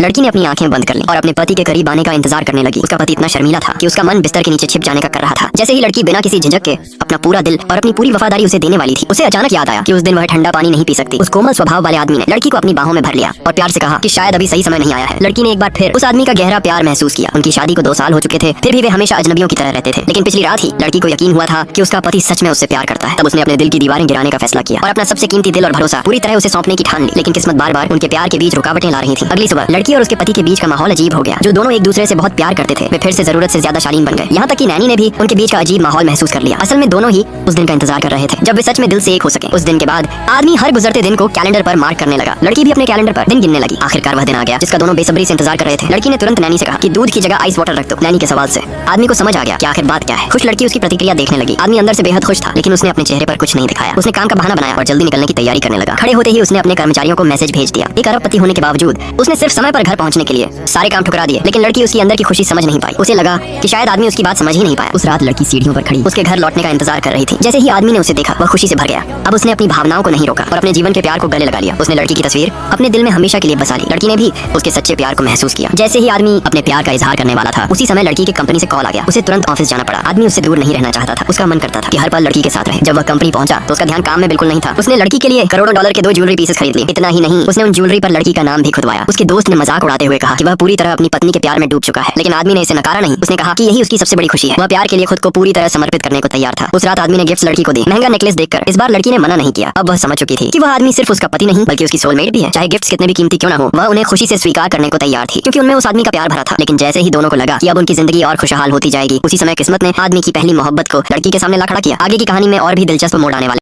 लड़की ने अपनी आंखें बंद कर ली और अपने पति के करीब आने का इंतजार करने लगी। उसका पति इतना शर्मीला था कि उसका मन बिस्तर के नीचे छिप जाने का कर रहा था। जैसे ही लड़की बिना किसी झिझक के अपना पूरा दिल और अपनी पूरी वफादारी उसे देने वाली थी, उसे अचानक याद आया कि उस दिन वह ठंडा पानी नहीं पी सकती। उस कोमल स्वभाव वाले आदमी ने लड़की को अपनी बाहों में भर लिया और प्यार से कहा कि शायद अभी सही समय नहीं आया है। लड़की ने एक बार फिर उस आदमी का गहरा प्यार महसूस किया। उनकी शादी को 2 साल हो चुके थे, फिर भी वे हमेशा अजनबियों की तरह रहते थे। लेकिन पिछली रात ही लड़की को यकीन हुआ था कि उसका पति सच में उससे प्यार करता है। तब उसने अपने दिल की दीवारें गिराने का फैसला किया और अपना सबसे कीमती दिल और भरोसा पूरी तरह उसे सौंपने की ठान ली। लेकिन किस्मत बार बार उनके प्यार के बीच रुकावटें ला रही थी। अगली सुबह लड़की और उसके पति के बीच का माहौल अजीब हो गया। जो दोनों एक दूसरे से बहुत प्यार करते थे, वे फिर से जरूरत से ज्यादा शालीन बन गए। यहाँ तक कि नैनी ने भी उनके बीच का अजीब माहौल महसूस कर लिया। असल में दोनों ही उस दिन का इंतजार कर रहे थे जब वे सच में दिल से एक हो सके। उस दिन के बाद आदमी हर गुजरते दिन को कैलेंडर पर मार्क करने लगा। लड़की भी अपने कैलेंडर पर दिन गिनने लगी। आखिरकार वह दिन आ गया जिसका दोनों बेसब्री से इंतजार कर रहे थे। लड़की ने तुरंत नैनी से कहा कि दूध की जगह आइस वाटर रख दो। नैनी के सवाल से आदमी को समझ आ गया कि आखिर बात क्या है। खुश लड़की उसकी प्रतिक्रिया देखने लगी। आदमी अंदर से बेहद खुश था, लेकिन उसने अपने चेहरे पर कुछ नहीं दिखाया। उसने काम का बहाना बनाया और जल्दी निकलने की तैयारी करने लगा। खड़े होते ही उसने अपने कर्मचारियों को मैसेज भेज दिया। एक अरबपति होने के बावजूद उसने सिर्फ समय पर घर पहुंचने के लिए सारे काम ठुकरा दिए। लेकिन लड़की उसकी अंदर की खुशी समझ नहीं पाई। उसे लगा कि शायद आदमी उसकी बात समझ ही नहीं पाया। उस रात लड़की सीढ़ियों पर खड़ी उसके घर लौटने का इंतजार कर रही थी। जैसे ही आदमी ने उसे देखा, वह खुशी से भर गया। अब उसने अपनी भावनाओं को नहीं रोका और अपने जीवन के प्यार को गले लगा लिया। उसने लड़की की तस्वीर अपने दिल में हमेशा के लिए बसा ली। लड़की ने भी उसके सच्चे प्यार को महसूस किया। जैसे ही आदमी अपने प्यार का इजहार करने वाला था, उसी समय लड़की की कंपनी से कॉल आ गया। उसे तुरंत ऑफिस जाना पड़ा। आदमी उससे दूर नहीं रहना चाहता था। उसका मन करता था कि हर पल लड़की के साथ रहे। जब वह कंपनी पहुंचा तो उसका ध्यान काम में बिल्कुल नहीं था। उसने लड़की के लिए करोड़ों डॉलर के 2 ज्वेलरी पीसेस खरीद लिए। इतना ही नहीं, उसने उन ज्वेलरी पर लड़की का नाम भी खुदवाया। उसके दोस्त ने मजाक उड़ाते हुए कहा कि वह पूरी तरह अपनी पत्नी के प्यार में डूब चुका है। लेकिन आदमी ने इसे नकारा नहीं। उसने कहा कि यही उसकी सबसे बड़ी खुशी है। वह प्यार के लिए खुद को पूरी तरह समर्पित करने को तैयार था। उस रात आदमी ने गिफ्ट्स लड़की को दी। महंगा नेकलेस देखकर इस बार लड़की ने मना नहीं किया। अब वह समझ चुकी थी कि वह आदमी सिर्फ उसका पति नहीं बल्कि उसकी सोलमेट भी है। चाहे गिफ्ट्स कितने भी कीमती क्यों ना हो, वह उन्हें खुशी से स्वीकार करने को तैयार थी, क्योंकि उनमें उस आदमी का प्यार भरा था। लेकिन जैसे ही दोनों को लगा कि अब उनकी जिंदगी और खुशहाल होती जाएगी, उसी समय किस्मत ने आदमी की पहली मोहब्बत को लड़की के सामने ला खड़ा किया। आगे की कहानी में और भी दिलचस्प मोड़ आने वाले